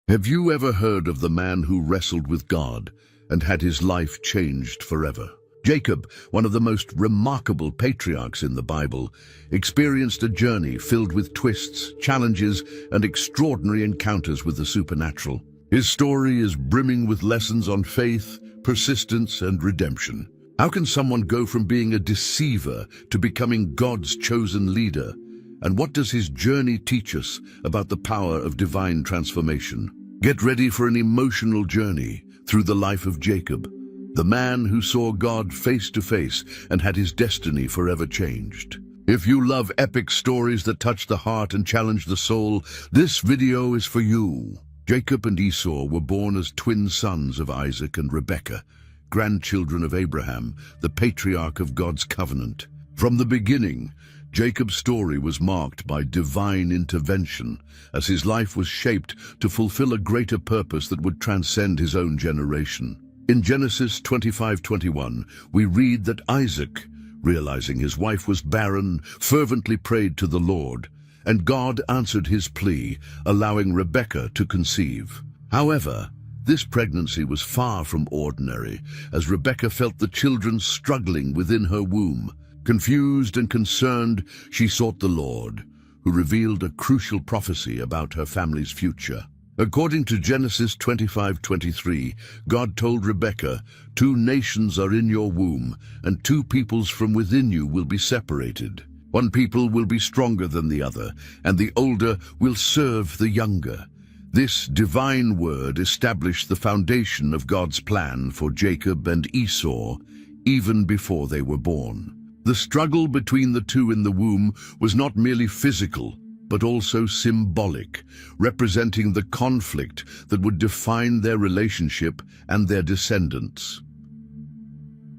Have you ever heard of the man who wrestled with God and had his life changed forever? Jacob, one of the most remarkable patriarchs in the Bible, experienced a journey filled with twists, challenges, and extraordinary encounters with the supernatural. His story is brimming with lessons on faith, persistence, and redemption. How can someone go from being a deceiver to becoming God's chosen leader? And what does his journey teach us about the power of divine transformation? Get ready for an emotional journey through the life of Jacob, the man who saw God face to face and had his destiny forever changed. If you love epic stories that touch the heart and challenge the soul, this video is for you. Jacob and Esau were born as twin sons of Isaac and Rebekah, grandchildren of Abraham, the patriarch of God's covenant. From the beginning, Jacob's story was marked by divine intervention, as his life was shaped to fulfill a greater purpose that would transcend his own generation. In Genesis 25:21, we read that Isaac, realizing his wife was barren, fervently prayed to the Lord, and God answered his plea, allowing Rebekah to conceive. However, this pregnancy was far from ordinary, as Rebekah felt the children struggling within her womb. Confused and concerned, she sought the Lord, who revealed a crucial prophecy about her family's future. According to Genesis 25:23, God told Rebekah, "Two nations are in your womb, and two peoples from within you will be separated. One people will be stronger than the other, and the older will serve the younger." This divine word established the foundation of God's plan for Jacob and Esau, even before they were born. The struggle between the two in the womb was not merely physical, but also symbolic, representing the conflict that would define their relationship and their descendants.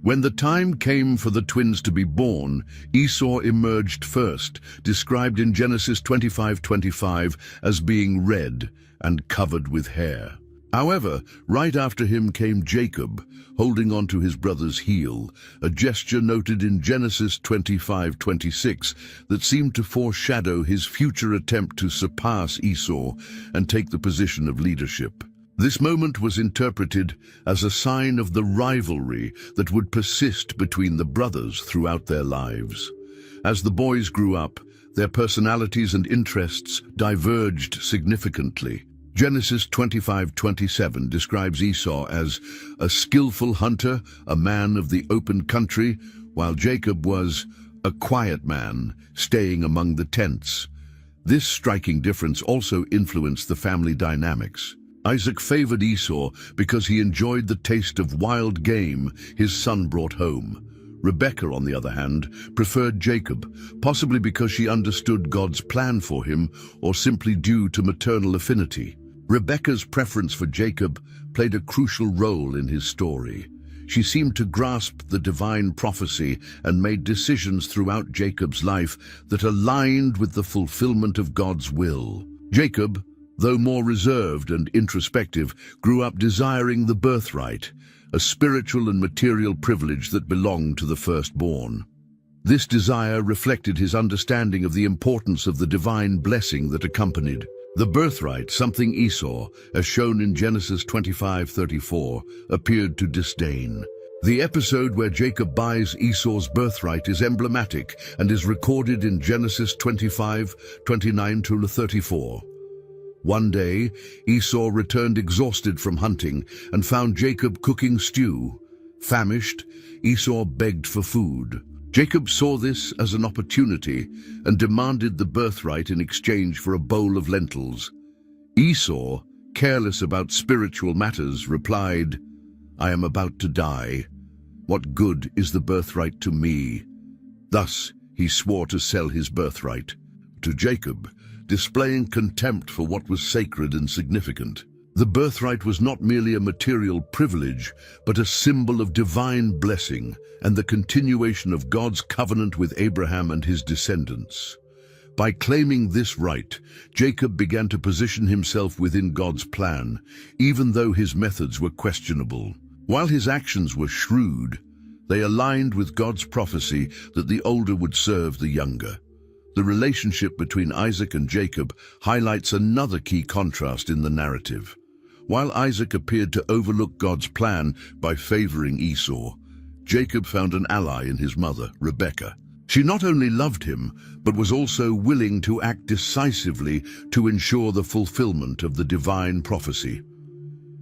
When the time came for the twins to be born, Esau emerged first, described in Genesis 25:25 as being red and covered with hair. However, right after him came Jacob, holding onto his brother's heel, a gesture noted in Genesis 25:26 that seemed to foreshadow his future attempt to surpass Esau and take the position of leadership. This moment was interpreted as a sign of the rivalry that would persist between the brothers throughout their lives. As the boys grew up, their personalities and interests diverged significantly. Genesis 25:27 describes Esau as a skillful hunter, a man of the open country, while Jacob was a quiet man, staying among the tents. This striking difference also influenced the family dynamics. Isaac favored Esau because he enjoyed the taste of wild game his son brought home. Rebekah, on the other hand, preferred Jacob, possibly because she understood God's plan for him or simply due to maternal affinity. Rebekah's preference for Jacob played a crucial role in his story. She seemed to grasp the divine prophecy and made decisions throughout Jacob's life that aligned with the fulfillment of God's will. Jacob, though more reserved and introspective, grew up desiring the birthright, a spiritual and material privilege that belonged to the firstborn. This desire reflected his understanding of the importance of the divine blessing that accompanied the birthright, something Esau, as shown in Genesis 25:34, appeared to disdain. The episode where Jacob buys Esau's birthright is emblematic and is recorded in Genesis 25:29-34. One day, Esau returned exhausted from hunting and found Jacob cooking stew. Famished, Esau begged for food. Jacob saw this as an opportunity and demanded the birthright in exchange for a bowl of lentils. Esau, careless about spiritual matters, replied, "I am about to die. What good is the birthright to me?" Thus, he swore to sell his birthright to Jacob, displaying contempt for what was sacred and significant. The birthright was not merely a material privilege, but a symbol of divine blessing and the continuation of God's covenant with Abraham and his descendants. By claiming this right, Jacob began to position himself within God's plan, even though his methods were questionable. While his actions were shrewd, they aligned with God's prophecy that the older would serve the younger. The relationship between Isaac and Jacob highlights another key contrast in the narrative. While Isaac appeared to overlook God's plan by favoring Esau, Jacob found an ally in his mother, Rebekah. She not only loved him, but was also willing to act decisively to ensure the fulfillment of the divine prophecy.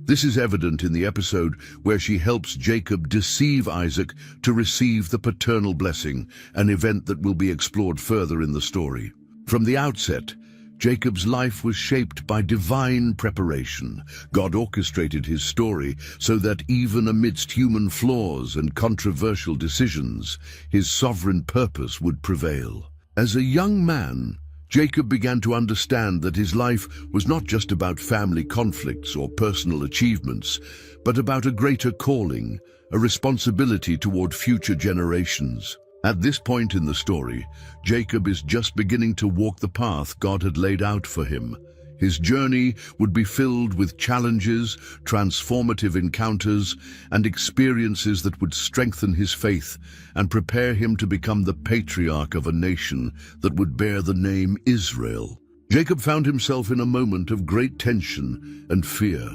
This is evident in the episode where she helps Jacob deceive Isaac to receive the paternal blessing, an event that will be explored further in the story. From the outset, Jacob's life was shaped by divine preparation. God orchestrated his story so that even amidst human flaws and controversial decisions, his sovereign purpose would prevail. As a young man, Jacob began to understand that his life was not just about family conflicts or personal achievements, but about a greater calling, a responsibility toward future generations. At this point in the story, Jacob is just beginning to walk the path God had laid out for him. His journey would be filled with challenges, transformative encounters, and experiences that would strengthen his faith and prepare him to become the patriarch of a nation that would bear the name Israel. Jacob found himself in a moment of great tension and fear.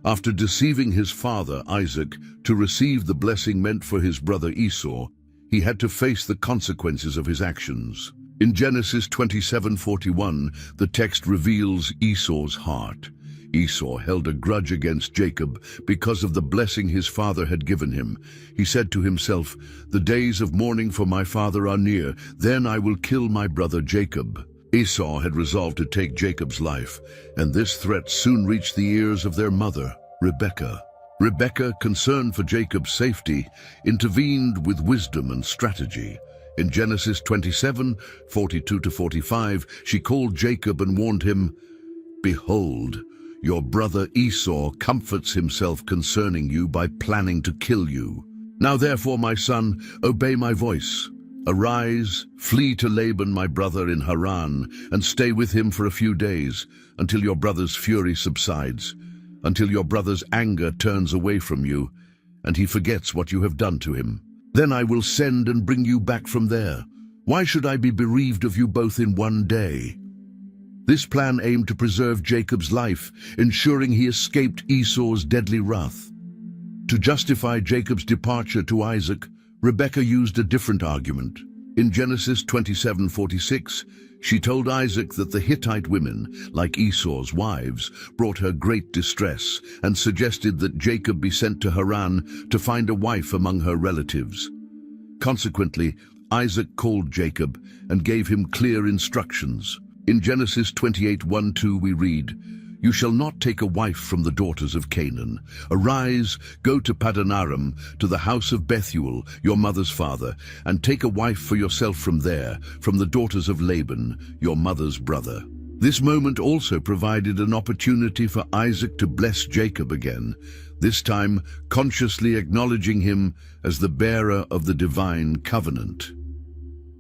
After deceiving his father, Isaac, to receive the blessing meant for his brother Esau, he had to face the consequences of his actions. In Genesis 27:41, the text reveals Esau's heart. Esau held a grudge against Jacob because of the blessing his father had given him. He said to himself, "The days of mourning for my father are near, then I will kill my brother Jacob." Esau had resolved to take Jacob's life, and this threat soon reached the ears of their mother, Rebekah. Rebekah, concerned for Jacob's safety, intervened with wisdom and strategy. In Genesis 27:42-45, she called Jacob and warned him, "Behold, your brother Esau comforts himself concerning you by planning to kill you. Now therefore, my son, obey my voice. Arise, flee to Laban my brother in Haran, and stay with him for a few days, until your brother's fury subsides, until your brother's anger turns away from you, and he forgets what you have done to him. Then I will send and bring you back from there. Why should I be bereaved of you both in one day?" This plan aimed to preserve Jacob's life, ensuring he escaped Esau's deadly wrath. To justify Jacob's departure to Isaac, Rebekah used a different argument. In Genesis 27:46, she told Isaac that the Hittite women, like Esau's wives, brought her great distress and suggested that Jacob be sent to Haran to find a wife among her relatives. Consequently, Isaac called Jacob and gave him clear instructions. In Genesis 28:1-2 we read, "You shall not take a wife from the daughters of Canaan. Arise, go to Paddan Aram, to the house of Bethuel, your mother's father, and take a wife for yourself from there, from the daughters of Laban, your mother's brother." This moment also provided an opportunity for Isaac to bless Jacob again, this time consciously acknowledging him as the bearer of the divine covenant.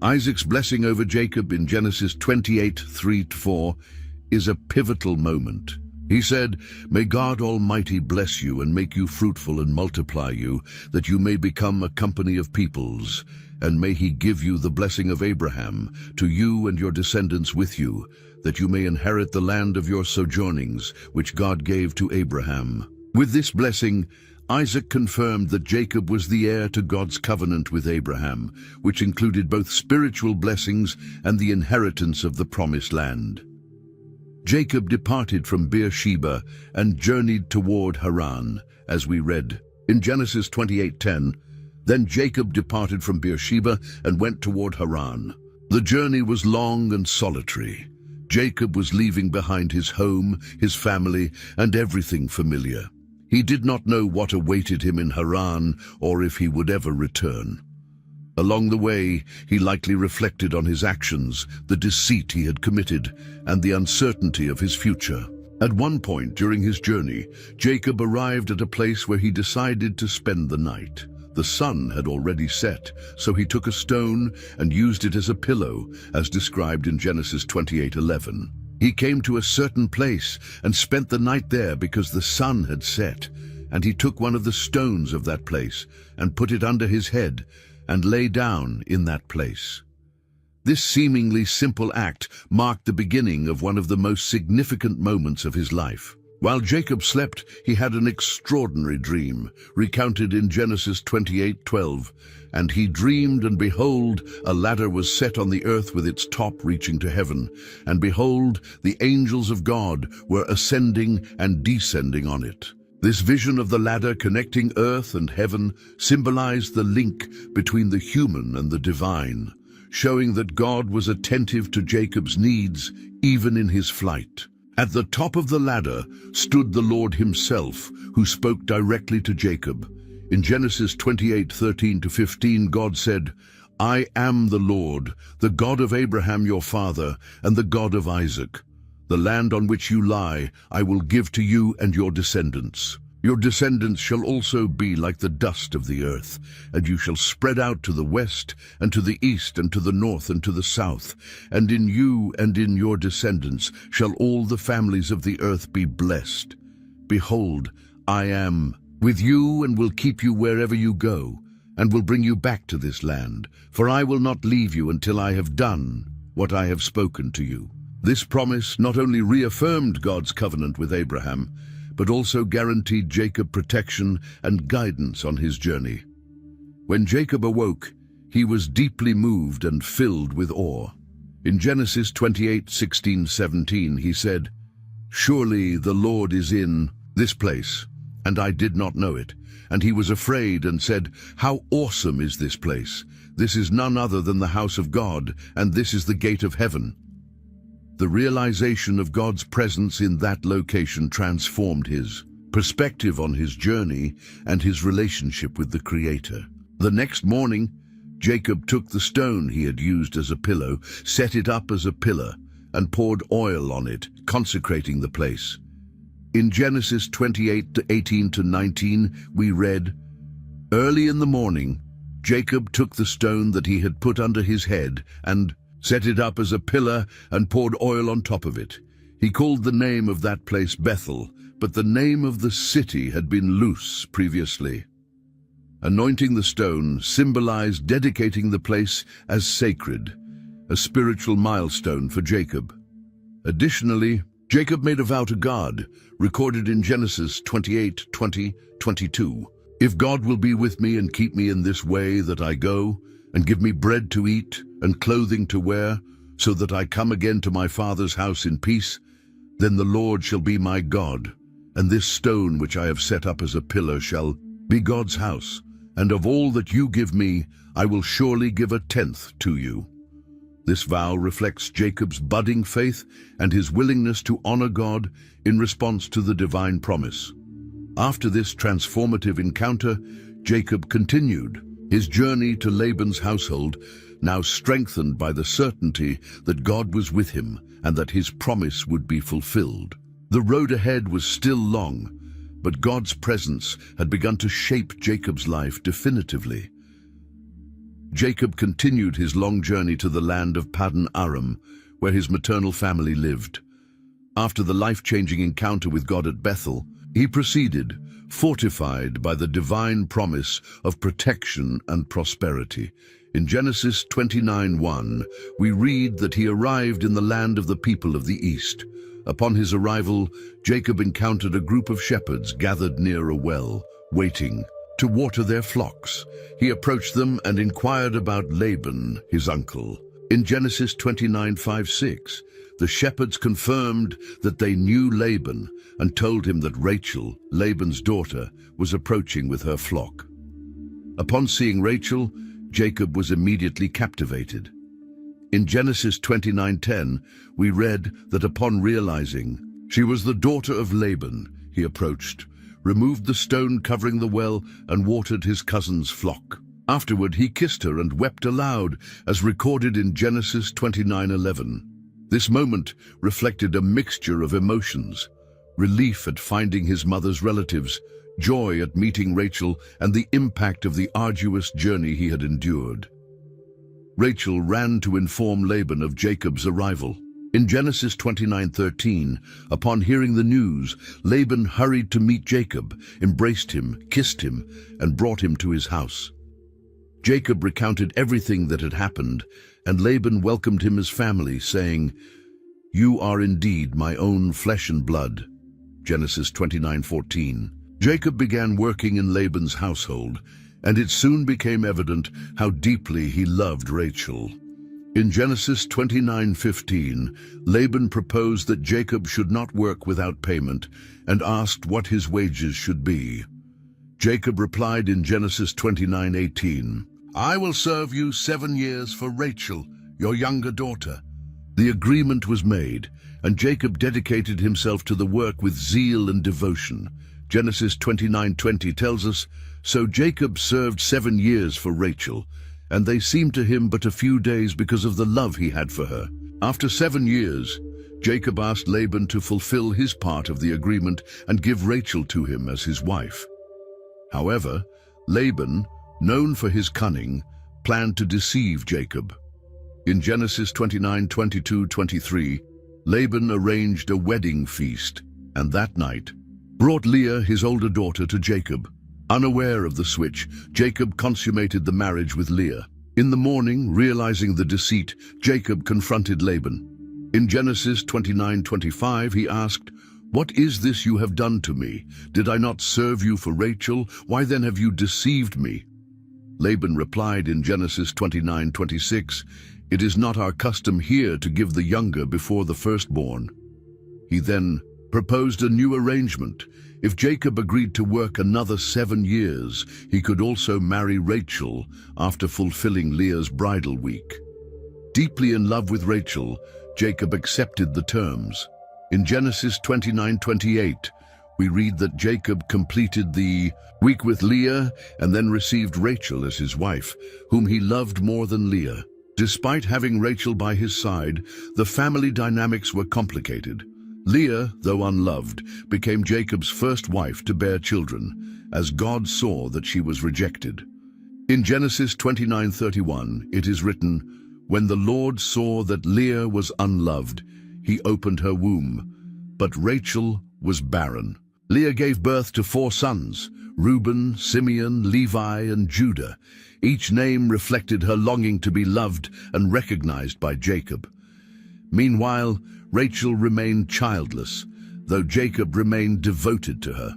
Isaac's blessing over Jacob in Genesis 28:3-4 is a pivotal moment. He said, "May God Almighty bless you and make you fruitful and multiply you, that you may become a company of peoples, and may he give you the blessing of Abraham, to you and your descendants with you, that you may inherit the land of your sojournings, which God gave to Abraham." With this blessing, Isaac confirmed that Jacob was the heir to God's covenant with Abraham, which included both spiritual blessings and the inheritance of the promised land. Jacob departed from Beersheba and journeyed toward Haran, as we read in Genesis 28:10. Then Jacob departed from Beersheba and went toward Haran. The journey was long and solitary. Jacob was leaving behind his home, his family, and everything familiar. He did not know what awaited him in Haran or if he would ever return. Along the way, he likely reflected on his actions, the deceit he had committed, and the uncertainty of his future. At one point during his journey, Jacob arrived at a place where he decided to spend the night. The sun had already set, so he took a stone and used it as a pillow, as described in Genesis 28:11. He came to a certain place and spent the night there because the sun had set, and he took one of the stones of that place and put it under his head and lay down in that place. This seemingly simple act marked the beginning of one of the most significant moments of his life. While Jacob slept, he had an extraordinary dream, recounted in Genesis 28:12. And he dreamed, and behold, a ladder was set on the earth with its top reaching to heaven. And behold, the angels of God were ascending and descending on it. This vision of the ladder connecting earth and heaven symbolized the link between the human and the divine, showing that God was attentive to Jacob's needs even in his flight. At the top of the ladder stood the Lord himself, who spoke directly to Jacob. In Genesis 28:13-15, God said, "I am the Lord, the God of Abraham your father, and the God of Isaac. The land on which you lie I will give to you and your descendants. Your descendants shall also be like the dust of the earth, and you shall spread out to the west, and to the east, and to the north, and to the south. And in you and in your descendants shall all the families of the earth be blessed. Behold, I am with you and will keep you wherever you go, and will bring you back to this land, for I will not leave you until I have done what I have spoken to you." This promise not only reaffirmed God's covenant with Abraham, but also guaranteed Jacob protection and guidance on his journey. When Jacob awoke, he was deeply moved and filled with awe. In Genesis 28:16-17, he said, "Surely the Lord is in this place, and I did not know it." And he was afraid and said, "How awesome is this place! This is none other than the house of God, and this is the gate of heaven." The realization of God's presence in that location transformed his perspective on his journey and his relationship with the Creator. The next morning, Jacob took the stone he had used as a pillow, set it up as a pillar, and poured oil on it, consecrating the place. In Genesis 28:18-19, we read, "Early in the morning, Jacob took the stone that he had put under his head and set it up as a pillar and poured oil on top of it. He called the name of that place Bethel, but the name of the city had been Luz previously." Anointing the stone symbolized dedicating the place as sacred, a spiritual milestone for Jacob. Additionally, Jacob made a vow to God, recorded in Genesis 28:20-22. "If God will be with me and keep me in this way that I go, and give me bread to eat and clothing to wear, so that I come again to my father's house in peace, then the Lord shall be my God, and this stone which I have set up as a pillar shall be God's house, and of all that you give me, I will surely give a tenth to you." This vow reflects Jacob's budding faith and his willingness to honor God in response to the divine promise. After this transformative encounter, Jacob continued his journey to Laban's household, now strengthened by the certainty that God was with him and that his promise would be fulfilled. The road ahead was still long, but God's presence had begun to shape Jacob's life definitively. Jacob continued his long journey to the land of Paddan Aram, where his maternal family lived. After the life-changing encounter with God at Bethel, he proceeded, fortified by the divine promise of protection and prosperity. In Genesis 29:1, we read that he arrived in the land of the people of the east. Upon his arrival, Jacob encountered a group of shepherds gathered near a well, waiting to water their flocks. He approached them and inquired about Laban, his uncle. In Genesis 29:5-6, the shepherds confirmed that they knew Laban and told him that Rachel, Laban's daughter, was approaching with her flock. Upon seeing Rachel, Jacob was immediately captivated. In Genesis 29:10, we read that upon realizing she was the daughter of Laban, he approached, removed the stone covering the well, and watered his cousin's flock. Afterward, he kissed her and wept aloud, as recorded in Genesis 29:11. This moment reflected a mixture of emotions: relief at finding his mother's relatives, joy at meeting Rachel, and the impact of the arduous journey he had endured. Rachel ran to inform Laban of Jacob's arrival. In Genesis 29:13, upon hearing the news, Laban hurried to meet Jacob, embraced him, kissed him, and brought him to his house. Jacob recounted everything that had happened, and Laban welcomed him as family, saying, "You are indeed my own flesh and blood." Genesis 29:14. Jacob began working in Laban's household, and it soon became evident how deeply he loved Rachel. In Genesis 29:15, Laban proposed that Jacob should not work without payment and asked what his wages should be. Jacob replied in Genesis 29:18, "I will serve you 7 years for Rachel, your younger daughter." The agreement was made, and Jacob dedicated himself to the work with zeal and devotion. Genesis 29:20 tells us, "So Jacob served 7 years for Rachel, and they seemed to him but a few days because of the love he had for her." After 7 years, Jacob asked Laban to fulfill his part of the agreement and give Rachel to him as his wife. However, Laban, known for his cunning, planned to deceive Jacob. In Genesis 29:22-23, Laban arranged a wedding feast, and that night brought Leah, his older daughter, to Jacob. Unaware of the switch, Jacob consummated the marriage with Leah. In the morning, realizing the deceit, Jacob confronted Laban. In Genesis 29:25, he asked, "What is this you have done to me? Did I not serve you for Rachel? Why then have you deceived me?" Laban replied in Genesis 29:26, "It is not our custom here to give the younger before the firstborn." He then proposed a new arrangement. If Jacob agreed to work another 7 years, he could also marry Rachel after fulfilling Leah's bridal week. Deeply in love with Rachel, Jacob accepted the terms. In Genesis 29:28, we read that Jacob completed the week with Leah and then received Rachel as his wife, whom he loved more than Leah. Despite having Rachel by his side, the family dynamics were complicated. Leah, though unloved, became Jacob's first wife to bear children, as God saw that she was rejected. In Genesis 29:31, it is written, "When the Lord saw that Leah was unloved, he opened her womb, but Rachel was barren." Leah gave birth to 4 sons, Reuben, Simeon, Levi, and Judah. Each name reflected her longing to be loved and recognized by Jacob. Meanwhile, Rachel remained childless, though Jacob remained devoted to her.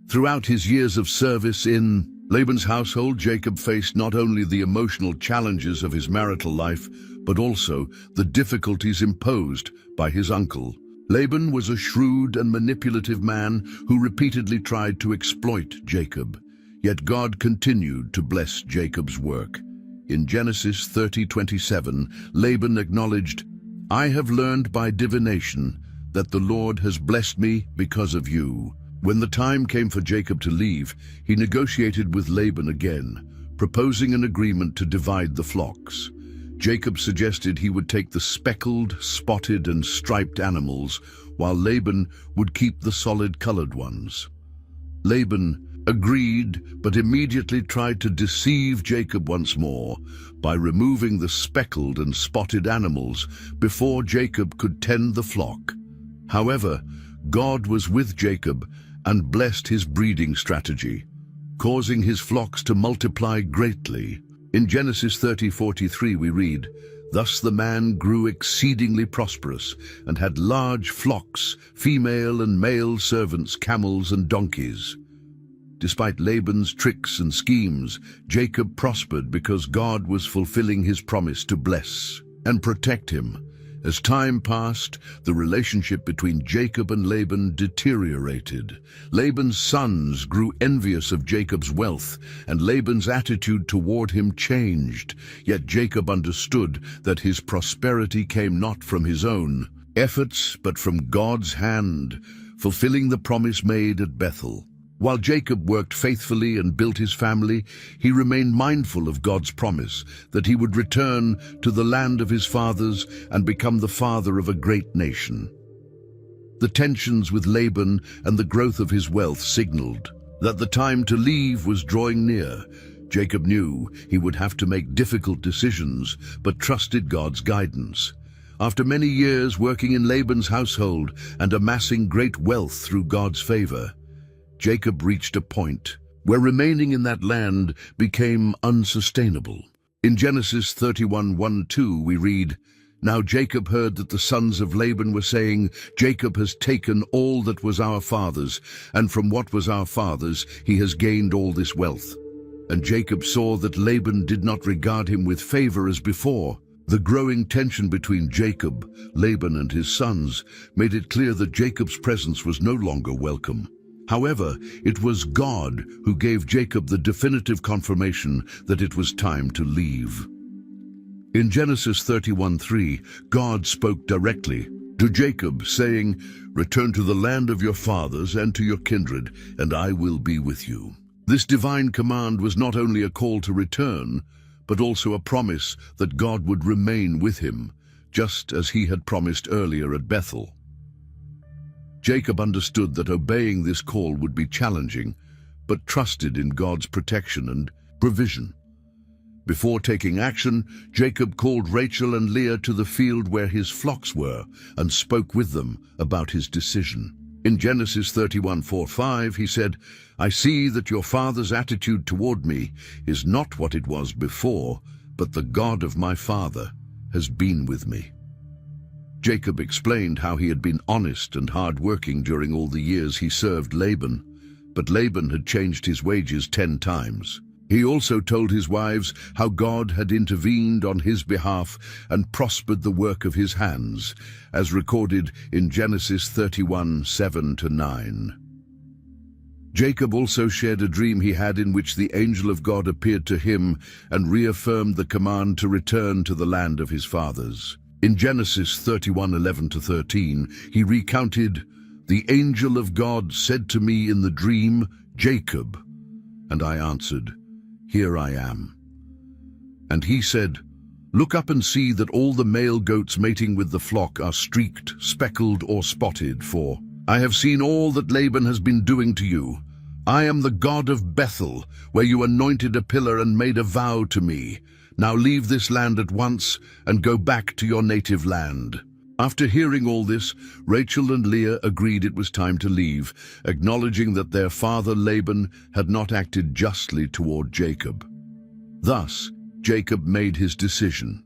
Throughout his years of service in Laban's household, Jacob faced not only the emotional challenges of his marital life, but also the difficulties imposed by his uncle. Laban was a shrewd and manipulative man who repeatedly tried to exploit Jacob. Yet God continued to bless Jacob's work. In Genesis 30:27, Laban acknowledged, "I have learned by divination that the Lord has blessed me because of you." When the time came for Jacob to leave, he negotiated with Laban again, proposing an agreement to divide the flocks. Jacob suggested he would take the speckled, spotted, and striped animals, while Laban would keep the solid-colored ones. Laban agreed, but immediately tried to deceive Jacob once more by removing the speckled and spotted animals before Jacob could tend the flock. However, God was with Jacob and blessed his breeding strategy, causing his flocks to multiply greatly. In Genesis 30:43 we read, "Thus the man grew exceedingly prosperous and had large flocks, female and male servants, camels and donkeys." Despite Laban's tricks and schemes, Jacob prospered because God was fulfilling his promise to bless and protect him. As time passed, the relationship between Jacob and Laban deteriorated. Laban's sons grew envious of Jacob's wealth, and Laban's attitude toward him changed. Yet Jacob understood that his prosperity came not from his own efforts, but from God's hand, fulfilling the promise made at Bethel. While Jacob worked faithfully and built his family, he remained mindful of God's promise that he would return to the land of his fathers and become the father of a great nation. The tensions with Laban and the growth of his wealth signaled that the time to leave was drawing near. Jacob knew he would have to make difficult decisions, but trusted God's guidance. After many years working in Laban's household and amassing great wealth through God's favor, Jacob reached a point where remaining in that land became unsustainable. In Genesis 31:1-2 we read, "Now Jacob heard that the sons of Laban were saying, 'Jacob has taken all that was our father's, and from what was our father's he has gained all this wealth.' And Jacob saw that Laban did not regard him with favor as before." The growing tension between Jacob, Laban, and his sons made it clear that Jacob's presence was no longer welcome. However, it was God who gave Jacob the definitive confirmation that it was time to leave. In Genesis 31:3, God spoke directly to Jacob, saying, "Return to the land of your fathers and to your kindred, and I will be with you." This divine command was not only a call to return, but also a promise that God would remain with him, just as he had promised earlier at Bethel. Jacob understood that obeying this call would be challenging, but trusted in God's protection and provision. Before taking action, Jacob called Rachel and Leah to the field where his flocks were and spoke with them about his decision. In Genesis 31:4-5, he said, "I see that your father's attitude toward me is not what it was before, but the God of my father has been with me." Jacob explained how he had been honest and hard-working during all the years he served Laban, but Laban had changed his wages 10 times. He also told his wives how God had intervened on his behalf and prospered the work of his hands, as recorded in Genesis 31:7-9. Jacob also shared a dream he had in which the angel of God appeared to him and reaffirmed the command to return to the land of his fathers. In Genesis 31:11-13, he recounted, "The angel of God said to me in the dream, 'Jacob,' and I answered, 'Here I am.' And he said, 'Look up and see that all the male goats mating with the flock are streaked, speckled, or spotted, for I have seen all that Laban has been doing to you. I am the God of Bethel, where you anointed a pillar and made a vow to me. Now leave this land at once and go back to your native land.'" After hearing all this, Rachel and Leah agreed it was time to leave, acknowledging that their father Laban had not acted justly toward Jacob. Thus, Jacob made his decision.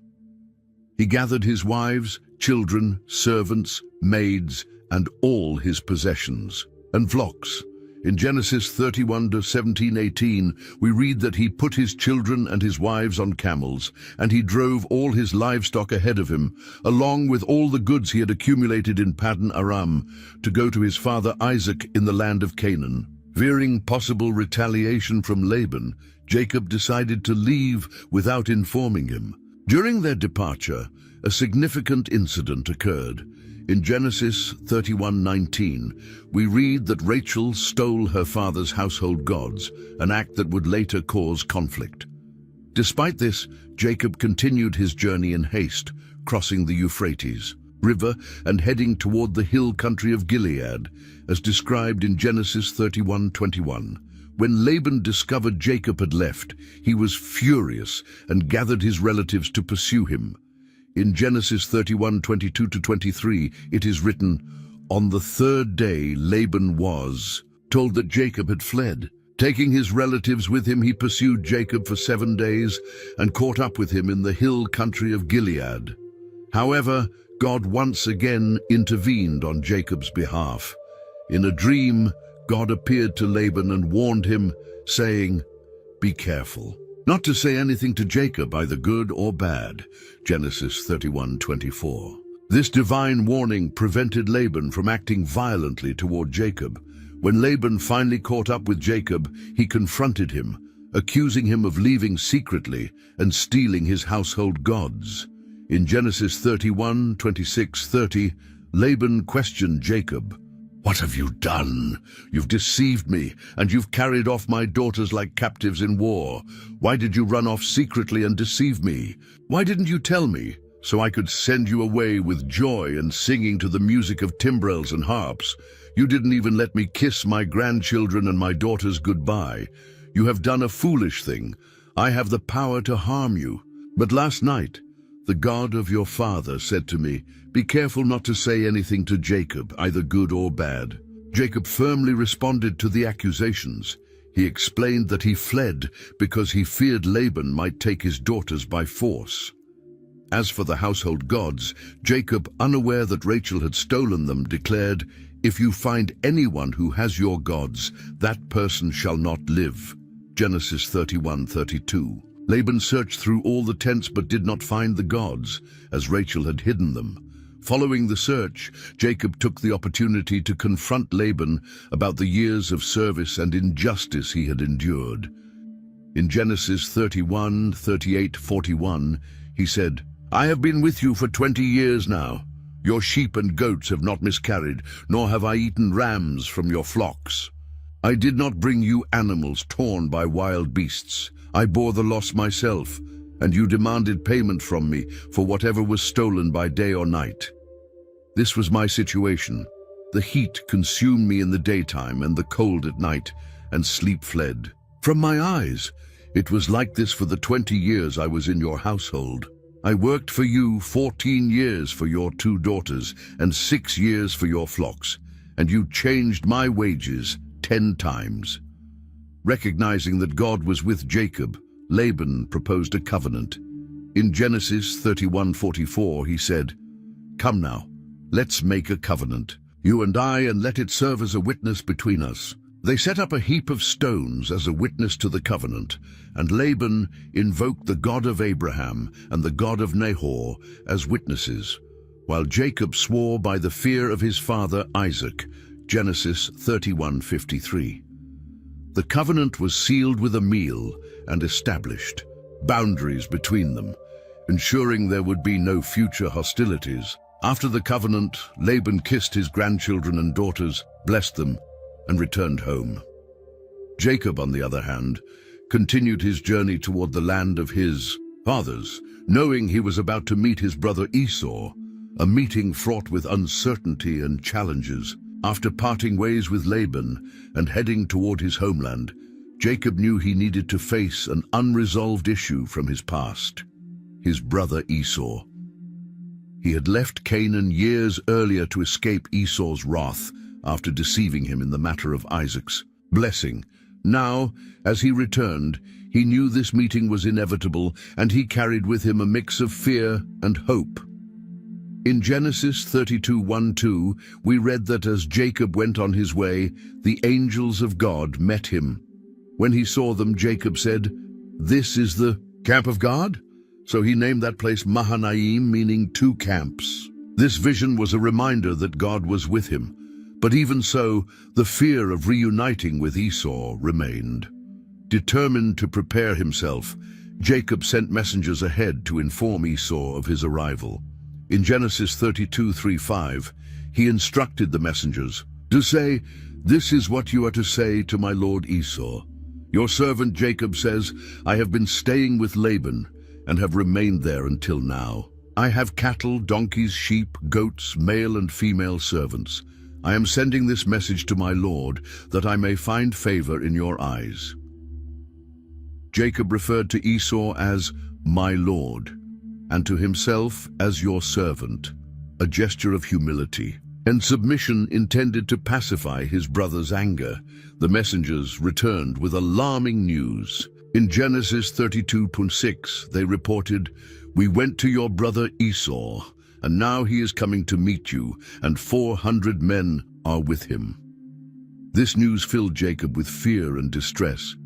He gathered his wives, children, servants, maids, and all his possessions and flocks. In Genesis 31:17-18, we read that he put his children and his wives on camels, and he drove all his livestock ahead of him, along with all the goods he had accumulated in Paddan Aram, to go to his father Isaac in the land of Canaan. Fearing possible retaliation from Laban, Jacob decided to leave without informing him. During their departure, a significant incident occurred. In Genesis 31:19, we read that Rachel stole her father's household gods, an act that would later cause conflict. Despite this, Jacob continued his journey in haste, crossing the Euphrates River and heading toward the hill country of Gilead, as described in Genesis 31:21. When Laban discovered Jacob had left, he was furious and gathered his relatives to pursue him. In Genesis 31:22-23, it is written, "On the third day Laban was told that Jacob had fled. Taking his relatives with him, he pursued Jacob for 7 days and caught up with him in the hill country of Gilead. However, God once again intervened on Jacob's behalf. In a dream, God appeared to Laban and warned him, saying, 'Be careful not to say anything to Jacob, either good or bad.' Genesis 31:24. This divine warning prevented Laban from acting violently toward Jacob. When Laban finally caught up with Jacob, he confronted him, accusing him of leaving secretly and stealing his household gods. In Genesis 31:26-30, Laban questioned Jacob, "What have you done? You've deceived me, and you've carried off my daughters like captives in war. Why did you run off secretly and deceive me? Why didn't you tell me, so I could send you away with joy and singing to the music of timbrels and harps? You didn't even let me kiss my grandchildren and my daughters goodbye. You have done a foolish thing. I have the power to harm you. But last night, the God of your father said to me, 'Be careful not to say anything to Jacob, either good or bad.'" Jacob firmly responded to the accusations. He explained that he fled because he feared Laban might take his daughters by force. As for the household gods, Jacob, unaware that Rachel had stolen them, declared, "If you find anyone who has your gods, that person shall not live." Genesis 31:32. Laban searched through all the tents but did not find the gods, as Rachel had hidden them. Following the search, Jacob took the opportunity to confront Laban about the years of service and injustice he had endured. In Genesis 31:38-41, he said, "I have been with you for 20 years now. Your sheep and goats have not miscarried, nor have I eaten rams from your flocks. I did not bring you animals torn by wild beasts. I bore the loss myself, and you demanded payment from me for whatever was stolen by day or night. This was my situation. The heat consumed me in the daytime and the cold at night, and sleep fled from my eyes. It was like this for the 20 years I was in your household. I worked for you 14 years for your 2 daughters and 6 years for your flocks, and you changed my wages 10 times. Recognizing that God was with Jacob, Laban proposed a covenant. In Genesis 31:44, he said, "Come now, let's make a covenant, you and I, and let it serve as a witness between us." They set up a heap of stones as a witness to the covenant, and Laban invoked the God of Abraham and the God of Nahor as witnesses, while Jacob swore by the fear of his father Isaac. Genesis 31:53. The covenant was sealed with a meal and established boundaries between them, ensuring there would be no future hostilities. After the covenant, Laban kissed his grandchildren and daughters, blessed them, and returned home. Jacob, on the other hand, continued his journey toward the land of his fathers, knowing he was about to meet his brother Esau, a meeting fraught with uncertainty and challenges. After parting ways with Laban and heading toward his homeland, Jacob knew he needed to face an unresolved issue from his past: his brother Esau. He had left Canaan years earlier to escape Esau's wrath after deceiving him in the matter of Isaac's blessing. Now, as he returned, he knew this meeting was inevitable, and he carried with him a mix of fear and hope. In Genesis 32:1-2, we read that as Jacob went on his way, the angels of God met him. When he saw them, Jacob said, "This is the camp of God?" So he named that place Mahanaim, meaning 2 camps. This vision was a reminder that God was with him. But even so, the fear of reuniting with Esau remained. Determined to prepare himself, Jacob sent messengers ahead to inform Esau of his arrival. In Genesis 32:3-5, he instructed the messengers to say, "This is what you are to say to my lord Esau. Your servant Jacob says, I have been staying with Laban and have remained there until now. I have cattle, donkeys, sheep, goats, male and female servants. I am sending this message to my lord, that I may find favor in your eyes." Jacob referred to Esau as "my lord," and to himself as "your servant," a gesture of humility and submission intended to pacify his brother's anger. The messengers returned with alarming news. In Genesis 32:6, they reported, "We went to your brother Esau, and now he is coming to meet you, and 400 men are with him." This news filled Jacob with fear and distress.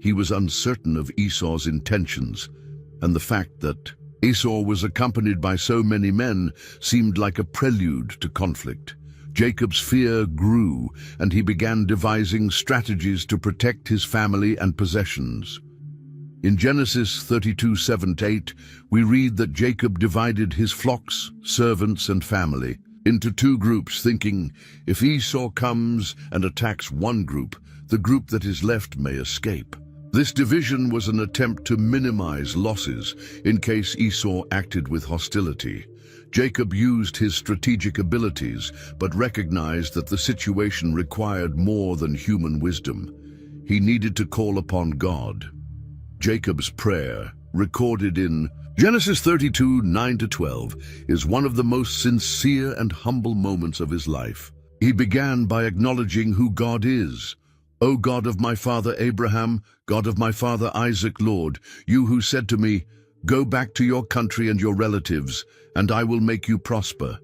He was uncertain of Esau's intentions, and the fact that Esau was accompanied by so many men seemed like a prelude to conflict. Jacob's fear grew, and he began devising strategies to protect his family and possessions. In Genesis 32:7-8, we read that Jacob divided his flocks, servants, and family into 2 groups, thinking, if Esau comes and attacks one group, the group that is left may escape. This division was an attempt to minimize losses in case Esau acted with hostility. Jacob used his strategic abilities, but recognized that the situation required more than human wisdom. He needed to call upon God. Jacob's prayer, recorded in Genesis 32:9-12, is one of the most sincere and humble moments of his life. He began by acknowledging who God is, O God of my father Abraham, God of my father Isaac, Lord, you who said to me, go back to your country and your relatives, and I will make you prosper.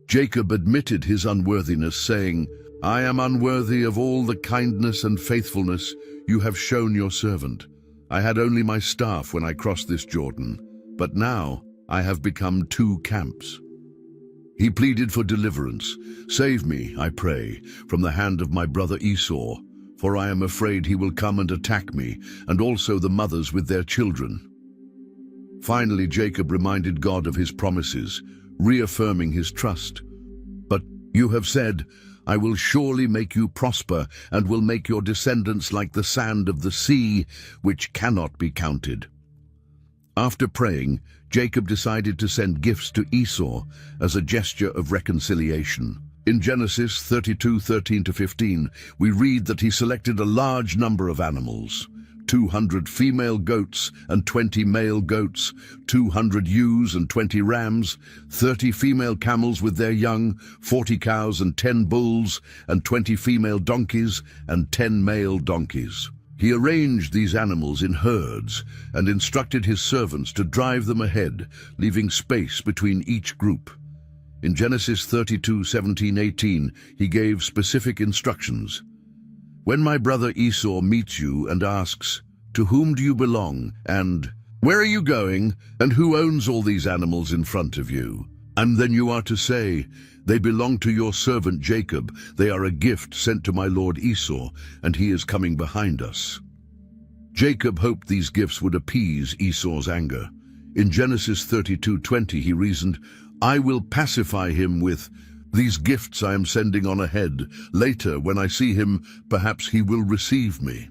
Jacob admitted his unworthiness, saying, I am unworthy of all the kindness and faithfulness you have shown your servant. I had only my staff when I crossed this Jordan, but now I have become two camps. He pleaded for deliverance. Save me, I pray, from the hand of my brother Esau, for I am afraid he will come and attack me, and also the mothers with their children. Finally, Jacob reminded God of his promises, reaffirming his trust. But you have said, I will surely make you prosper, and will make your descendants like the sand of the sea, which cannot be counted. After praying, Jacob decided to send gifts to Esau as a gesture of reconciliation. In Genesis 32:13-15, we read that he selected a large number of animals: 200 female goats and 20 male goats, 200 ewes and 20 rams, 30 female camels with their young, 40 cows and 10 bulls, and 20 female donkeys and 10 male donkeys. He arranged these animals in herds and instructed his servants to drive them ahead, leaving space between each group. In Genesis 32:17-18, he gave specific instructions. When my brother Esau meets you and asks, to whom do you belong? And where are you going? And who owns all these animals in front of you? And then you are to say, they belong to your servant Jacob. They are a gift sent to my lord Esau, and he is coming behind us. Jacob hoped these gifts would appease Esau's anger. In Genesis 32:20, he reasoned, I will pacify him with these gifts I am sending on ahead. Later, when I see him, perhaps he will receive me.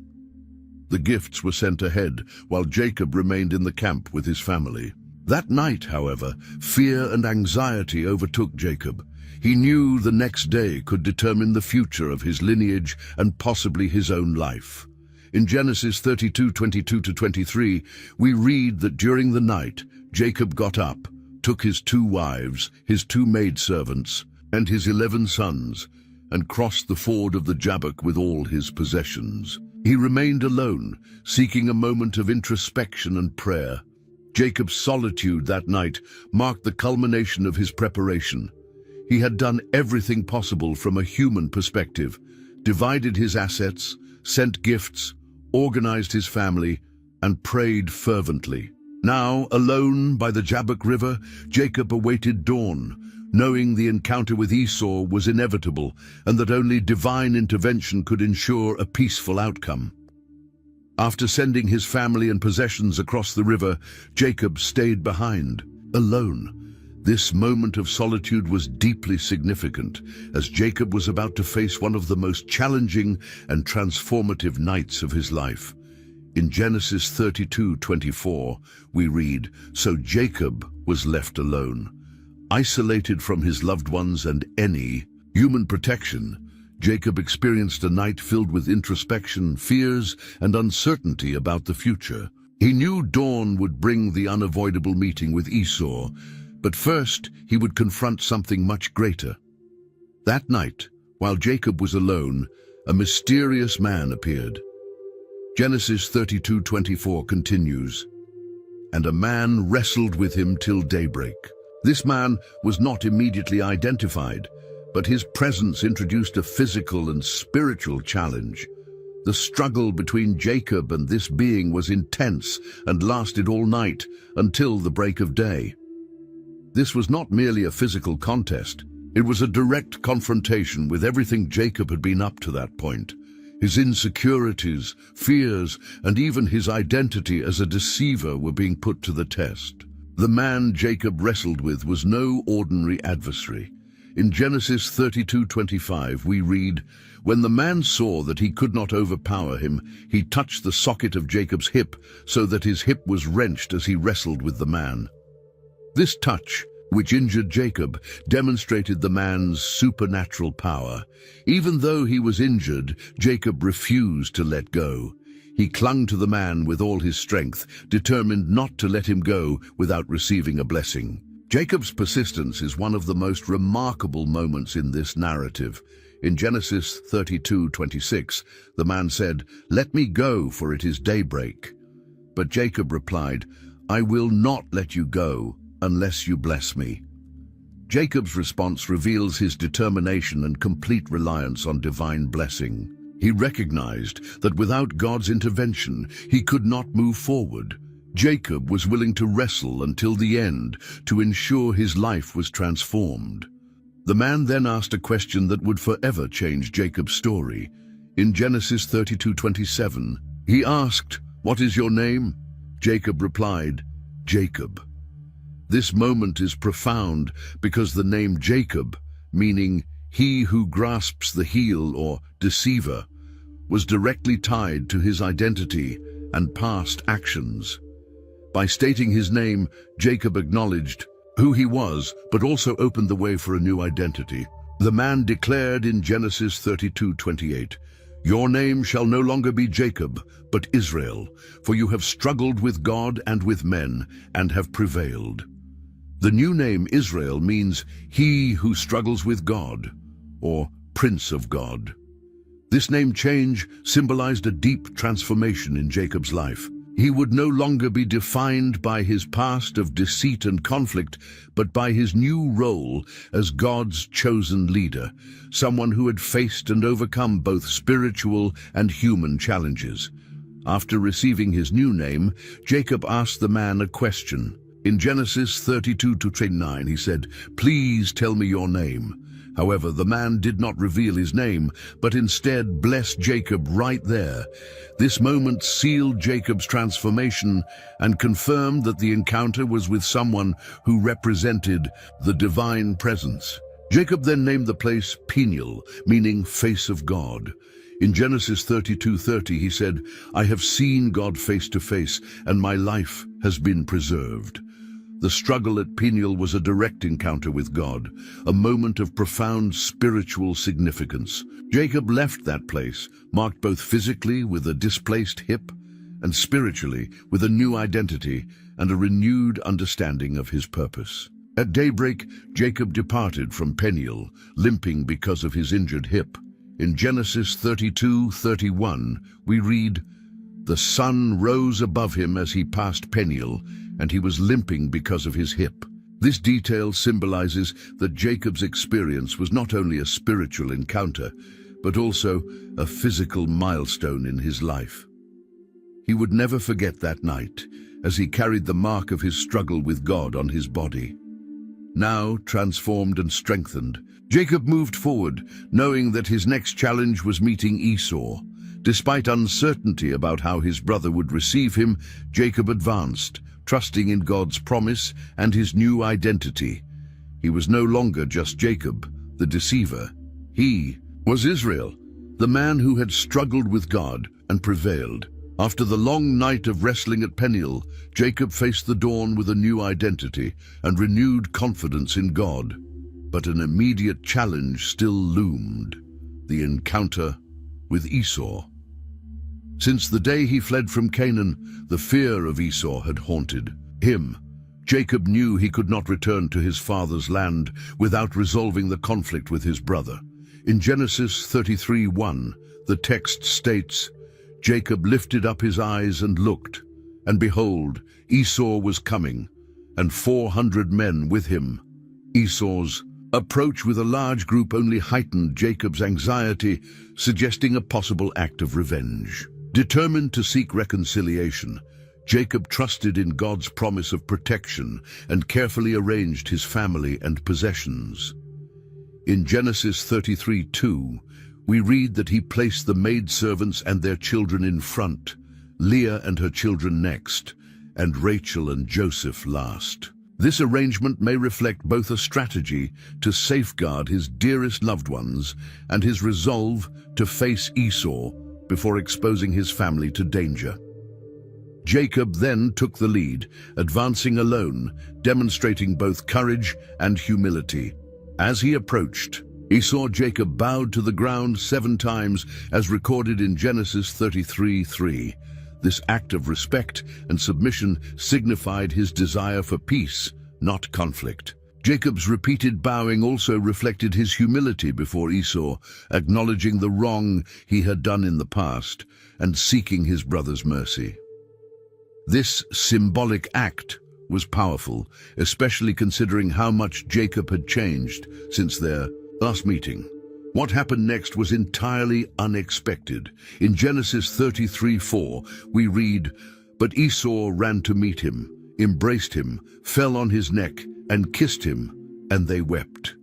The gifts were sent ahead, while Jacob remained in the camp with his family. That night, however, fear and anxiety overtook Jacob. He knew the next day could determine the future of his lineage and possibly his own life. In Genesis 32:22-23, we read that during the night, Jacob got up, took his 2 wives, his 2 maidservants, and his 11 sons, and crossed the ford of the Jabbok with all his possessions. He remained alone, seeking a moment of introspection and prayer. Jacob's solitude that night marked the culmination of his preparation. He had done everything possible from a human perspective, divided his assets, sent gifts, organized his family, and prayed fervently. Now, alone by the Jabbok River, Jacob awaited dawn, knowing the encounter with Esau was inevitable and that only divine intervention could ensure a peaceful outcome. After sending his family and possessions across the river, Jacob stayed behind, alone. This moment of solitude was deeply significant, as Jacob was about to face one of the most challenging and transformative nights of his life. In Genesis 32:24, we read, so Jacob was left alone, isolated from his loved ones and any human protection. Jacob experienced a night filled with introspection, fears, and uncertainty about the future. He knew dawn would bring the unavoidable meeting with Esau, but first he would confront something much greater. That night, while Jacob was alone, a mysterious man appeared. Genesis 32:24 continues, and a man wrestled with him till daybreak. This man was not immediately identified, but his presence introduced a physical and spiritual challenge. The struggle between Jacob and this being was intense and lasted all night until the break of day. This was not merely a physical contest. It was a direct confrontation with everything Jacob had been up to that point. His insecurities, fears, and even his identity as a deceiver were being put to the test. The man Jacob wrestled with was no ordinary adversary. In Genesis 32:25 we read, when the man saw that he could not overpower him, he touched the socket of Jacob's hip so that his hip was wrenched as he wrestled with the man. This touch, which injured Jacob, demonstrated the man's supernatural power. Even though he was injured, Jacob refused to let go. He clung to the man with all his strength, determined not to let him go without receiving a blessing. Jacob's persistence is one of the most remarkable moments in this narrative. In Genesis 32:26, the man said, "Let me go, for it is daybreak." But Jacob replied, "I will not let you go unless you bless me." Jacob's response reveals his determination and complete reliance on divine blessing. He recognized that without God's intervention, he could not move forward. Jacob was willing to wrestle until the end to ensure his life was transformed. The man then asked a question that would forever change Jacob's story. In Genesis 32:27, he asked, "What is your name?" Jacob replied, "Jacob." This moment is profound because the name Jacob, meaning he who grasps the heel or deceiver, was directly tied to his identity and past actions. By stating his name, Jacob acknowledged who he was, but also opened the way for a new identity. The man declared in Genesis 32:28, "Your name shall no longer be Jacob, but Israel, for you have struggled with God and with men, and have prevailed." The new name Israel means he who struggles with God, or Prince of God. This name change symbolized a deep transformation in Jacob's life. He would no longer be defined by his past of deceit and conflict, but by his new role as God's chosen leader, someone who had faced and overcome both spiritual and human challenges. After receiving his new name, Jacob asked the man a question. In Genesis 32:29, he said, "Please tell me your name." However, the man did not reveal his name, but instead blessed Jacob right there. This moment sealed Jacob's transformation and confirmed that the encounter was with someone who represented the divine presence. Jacob then named the place Peniel, meaning face of God. In Genesis 32:30, he said, "I have seen God face to face, and my life has been preserved." The struggle at Peniel was a direct encounter with God, a moment of profound spiritual significance. Jacob left that place, marked both physically with a displaced hip and spiritually with a new identity and a renewed understanding of his purpose. At daybreak, Jacob departed from Peniel, limping because of his injured hip. In Genesis 32:31, we read, "The sun rose above him as he passed Peniel, and he was limping because of his hip." This detail symbolizes that Jacob's experience was not only a spiritual encounter, but also a physical milestone in his life. He would never forget that night, as he carried the mark of his struggle with God on his body. Now, transformed and strengthened, Jacob moved forward, knowing that his next challenge was meeting Esau. Despite uncertainty about how his brother would receive him, Jacob advanced, trusting in God's promise and his new identity. He was no longer just Jacob, the deceiver. He was Israel, the man who had struggled with God and prevailed. After the long night of wrestling at Peniel, Jacob faced the dawn with a new identity and renewed confidence in God. But an immediate challenge still loomed: the encounter with Esau. Since the day he fled from Canaan, the fear of Esau had haunted him. Jacob knew he could not return to his father's land without resolving the conflict with his brother. In Genesis 33:1, the text states, "Jacob lifted up his eyes and looked, and behold, Esau was coming, and 400 men with him." Esau's approach with a large group only heightened Jacob's anxiety, suggesting a possible act of revenge. Determined to seek reconciliation, Jacob trusted in God's promise of protection and carefully arranged his family and possessions. In Genesis 33:2, we read that he placed the maidservants and their children in front, Leah and her children next, and Rachel and Joseph last. This arrangement may reflect both a strategy to safeguard his dearest loved ones and his resolve to face Esau before exposing his family to danger. Jacob then took the lead, advancing alone, demonstrating both courage and humility. As he approached, Jacob bowed to the ground 7 times, as recorded in Genesis 33:3. This act of respect and submission signified his desire for peace, not conflict. Jacob's repeated bowing also reflected his humility before Esau, acknowledging the wrong he had done in the past and seeking his brother's mercy. This symbolic act was powerful, especially considering how much Jacob had changed since their last meeting. What happened next was entirely unexpected. In Genesis 33:4, we read, "But Esau ran to meet him, embraced him, fell on his neck, and kissed him, and they wept."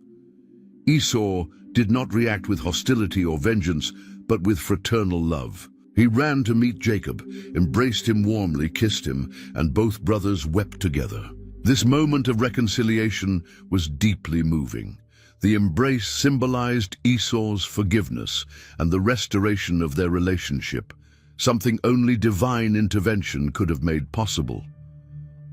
Esau did not react with hostility or vengeance, but with fraternal love. He ran to meet Jacob, embraced him warmly, kissed him, and both brothers wept together. This moment of reconciliation was deeply moving. The embrace symbolized Esau's forgiveness and the restoration of their relationship, something only divine intervention could have made possible.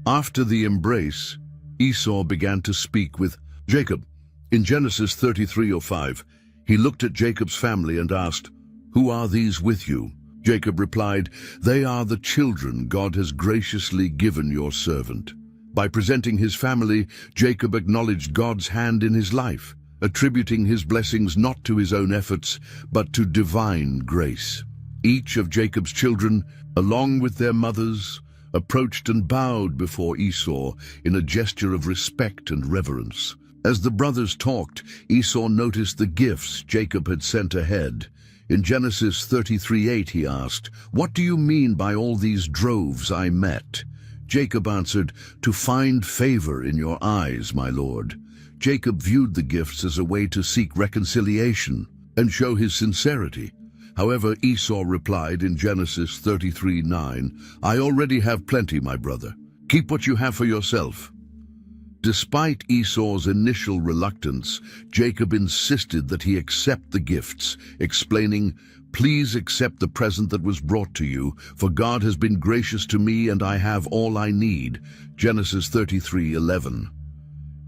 After the embrace, Esau began to speak with Jacob. In Genesis 33:5, he looked at Jacob's family and asked, "Who are these with you?" Jacob replied, "They are the children God has graciously given your servant." By presenting his family, Jacob acknowledged God's hand in his life, attributing his blessings not to his own efforts, but to divine grace. Each of Jacob's children, along with their mothers, approached and bowed before Esau in a gesture of respect and reverence. As the brothers talked, Esau noticed the gifts Jacob had sent ahead. In Genesis 33:8 he asked, "What do you mean by all these droves I met?" Jacob answered, "To find favor in your eyes, my lord." Jacob viewed the gifts as a way to seek reconciliation and show his sincerity. However, Esau replied in Genesis 33:9, "I already have plenty, my brother. Keep what you have for yourself." Despite Esau's initial reluctance, Jacob insisted that he accept the gifts, explaining, "Please accept the present that was brought to you, for God has been gracious to me and I have all I need." Genesis 33:11.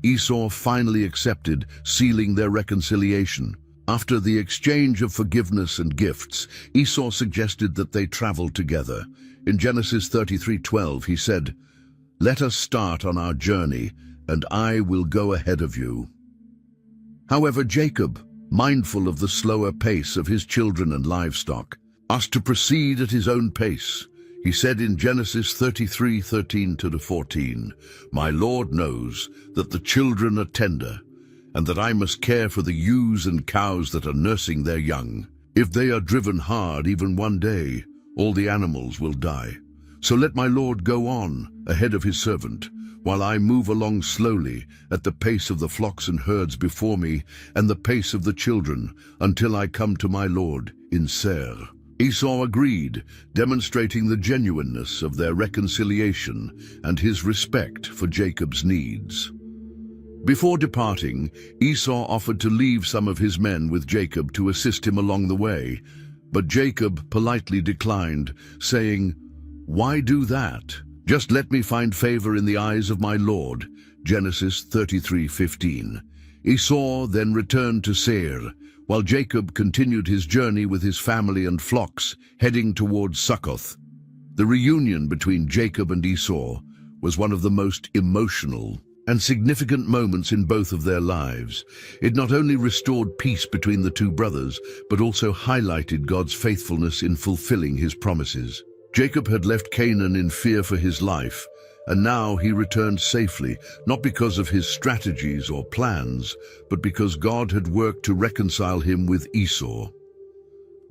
Esau finally accepted, sealing their reconciliation. After the exchange of forgiveness and gifts, Esau suggested that they travel together. In Genesis 33:12 he said, "Let us start on our journey, and I will go ahead of you." However, Jacob, mindful of the slower pace of his children and livestock, asked to proceed at his own pace. He said in Genesis 33:13-14, "My Lord knows that the children are tender, and that I must care for the ewes and cows that are nursing their young. If they are driven hard even one day, all the animals will die. So let my Lord go on ahead of his servant, while I move along slowly at the pace of the flocks and herds before me and the pace of the children, until I come to my Lord in Seir." Esau agreed, demonstrating the genuineness of their reconciliation and his respect for Jacob's needs. Before departing, Esau offered to leave some of his men with Jacob to assist him along the way, but Jacob politely declined, saying, "Why do that? Just let me find favor in the eyes of my Lord." Genesis 33:15. Esau then returned to Seir, while Jacob continued his journey with his family and flocks, heading towards Succoth. The reunion between Jacob and Esau was one of the most emotional and significant moments in both of their lives. It not only restored peace between the two brothers, but also highlighted God's faithfulness in fulfilling his promises. Jacob had left Canaan in fear for his life, and now he returned safely, not because of his strategies or plans, but because God had worked to reconcile him with Esau.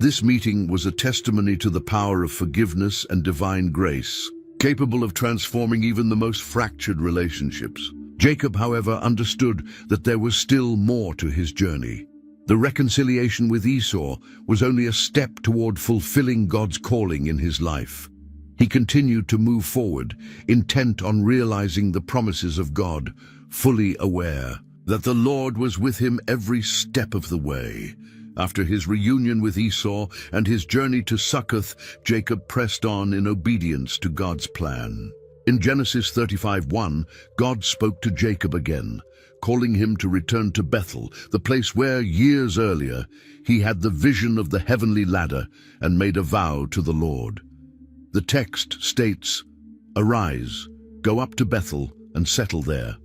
This meeting was a testimony to the power of forgiveness and divine grace, capable of transforming even the most fractured relationships. Jacob, however, understood that there was still more to his journey. The reconciliation with Esau was only a step toward fulfilling God's calling in his life. He continued to move forward, intent on realizing the promises of God, fully aware that the Lord was with him every step of the way. After his reunion with Esau and his journey to Succoth, Jacob pressed on in obedience to God's plan. In Genesis 35:1, God spoke to Jacob again, calling him to return to Bethel, the place where, years earlier, he had the vision of the heavenly ladder and made a vow to the Lord. The text states, "Arise, go up to Bethel and settle there,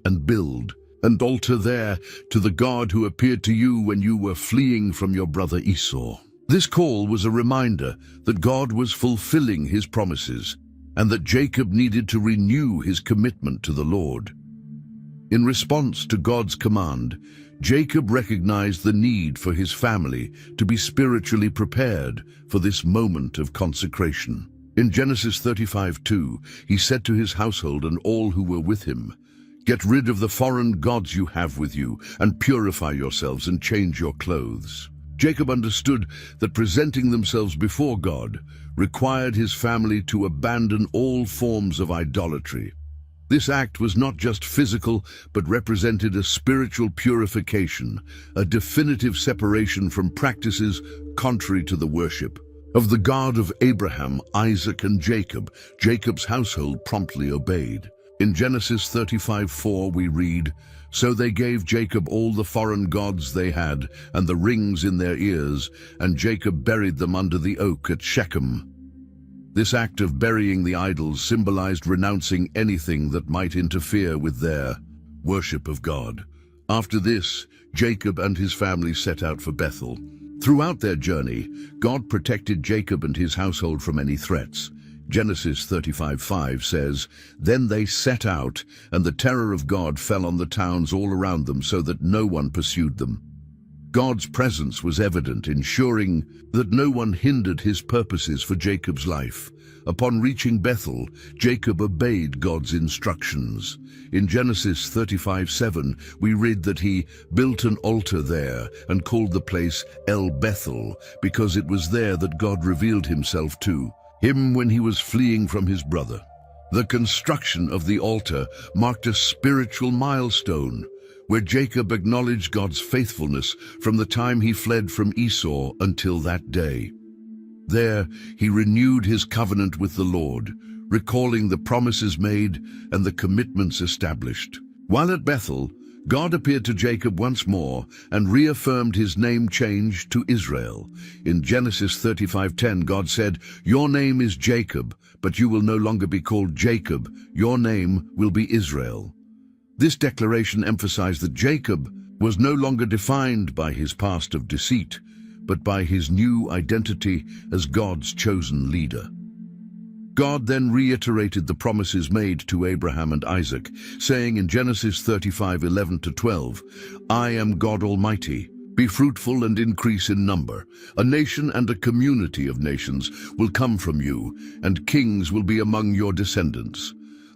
and build an altar there to the God who appeared to you when you were fleeing from your brother Esau. This call was a reminder that God was fulfilling his promises and that Jacob needed to renew his commitment to the Lord. In response to God's command, Jacob recognized the need for his family to be spiritually prepared for this moment of consecration. In Genesis 35:2, he said to his household and all who were with him, "Get rid of the foreign gods you have with you, and purify yourselves and change your clothes." Jacob understood that presenting themselves before God required his family to abandon all forms of idolatry. This act was not just physical, but represented a spiritual purification, a definitive separation from practices contrary to the worship of the God of Abraham, Isaac, and Jacob. Jacob's household promptly obeyed. In Genesis 35:4 we read, "So they gave Jacob all the foreign gods they had, and the rings in their ears, and Jacob buried them under the oak at Shechem." This act of burying the idols symbolized renouncing anything that might interfere with their worship of God. After this, Jacob and his family set out for Bethel. Throughout their journey, God protected Jacob and his household from any threats. Genesis 35:5 says, "Then they set out, and the terror of God fell on the towns all around them so that no one pursued them." God's presence was evident, ensuring that no one hindered his purposes for Jacob's life. Upon reaching Bethel, Jacob obeyed God's instructions. In Genesis 35:7, we read that he built an altar there and called the place El Bethel, because it was there that God revealed himself to him when he was fleeing from his brother. The construction of the altar marked a spiritual milestone, where Jacob acknowledged God's faithfulness from the time he fled from Esau until that day. There, he renewed his covenant with the Lord, recalling the promises made and the commitments established. While at Bethel, God appeared to Jacob once more and reaffirmed his name change to Israel. In Genesis 35:10, God said, "Your name is Jacob, but you will no longer be called Jacob. Your name will be Israel." This declaration emphasized that Jacob was no longer defined by his past of deceit, but by his new identity as God's chosen leader. God then reiterated the promises made to Abraham and Isaac, saying in Genesis 35:11-12, "I am God Almighty. Be fruitful and increase in number. A nation and a community of nations will come from you, and kings will be among your descendants.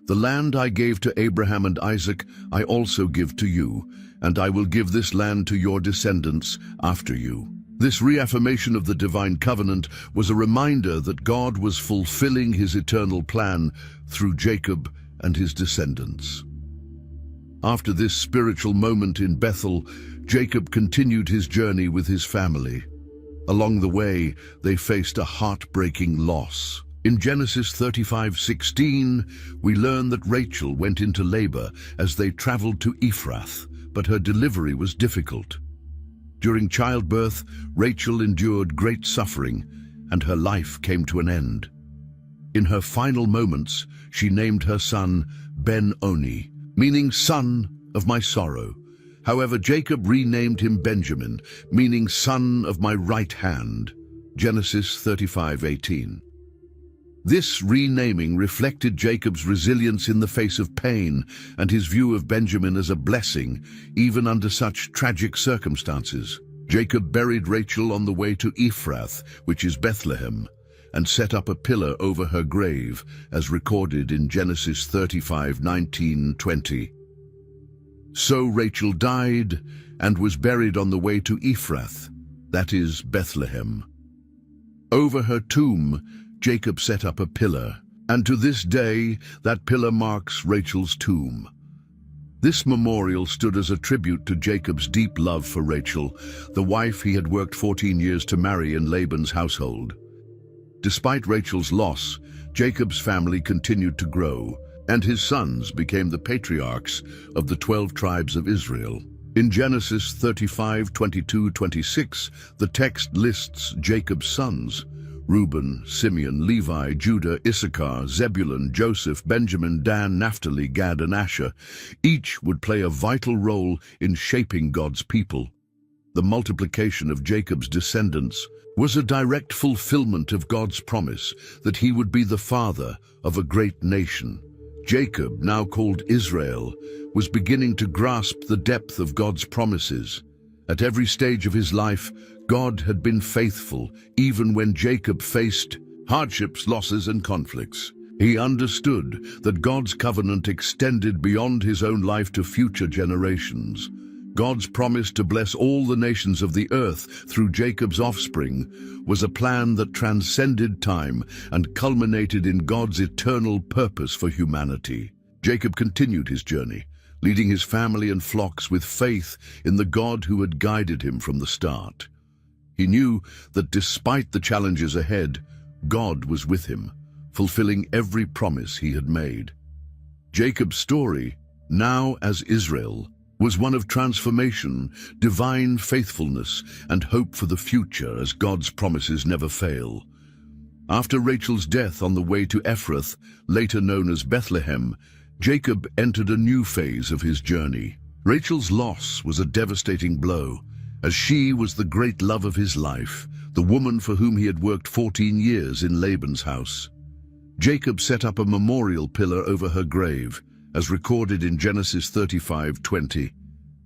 The land I gave to Abraham and Isaac I also give to you, and I will give this land to your descendants after you." This reaffirmation of the divine covenant was a reminder that God was fulfilling his eternal plan through Jacob and his descendants. After this spiritual moment in Bethel, Jacob continued his journey with his family. Along the way, they faced a heartbreaking loss. In Genesis 35:16, we learn that Rachel went into labor as they traveled to Ephrath, but her delivery was difficult. During childbirth, Rachel endured great suffering, and her life came to an end. In her final moments, she named her son Ben-Oni, meaning son of my sorrow. However, Jacob renamed him Benjamin, meaning son of my right hand. Genesis 35:18. This renaming reflected Jacob's resilience in the face of pain and his view of Benjamin as a blessing, even under such tragic circumstances. Jacob buried Rachel on the way to Ephrath, which is Bethlehem, and set up a pillar over her grave, as recorded in Genesis 35:19-20. So Rachel died and was buried on the way to Ephrath, that is Bethlehem. Over her tomb, Jacob set up a pillar, and to this day, that pillar marks Rachel's tomb. This memorial stood as a tribute to Jacob's deep love for Rachel, the wife he had worked 14 years to marry in Laban's household. Despite Rachel's loss, Jacob's family continued to grow, and his sons became the patriarchs of the 12 tribes of Israel. In Genesis 35:22-26, the text lists Jacob's sons: Reuben, Simeon, Levi, Judah, Issachar, Zebulun, Joseph, Benjamin, Dan, Naphtali, Gad, and Asher. Each would play a vital role in shaping God's people. The multiplication of Jacob's descendants was a direct fulfillment of God's promise that he would be the father of a great nation. Jacob, now called Israel, was beginning to grasp the depth of God's promises. At every stage of his life, God had been faithful, even when Jacob faced hardships, losses, and conflicts. He understood that God's covenant extended beyond his own life to future generations. God's promise to bless all the nations of the earth through Jacob's offspring was a plan that transcended time and culminated in God's eternal purpose for humanity. Jacob continued his journey, leading his family and flocks with faith in the God who had guided him from the start. He knew that despite the challenges ahead, God was with him, fulfilling every promise he had made. Jacob's story, now as Israel, was one of transformation, divine faithfulness, and hope for the future as God's promises never fail. After Rachel's death on the way to Ephrath, later known as Bethlehem, Jacob entered a new phase of his journey. Rachel's loss was a devastating blow, as she was the great love of his life, the woman for whom he had worked 14 years in Laban's house. Jacob set up a memorial pillar over her grave, as recorded in Genesis 35:20,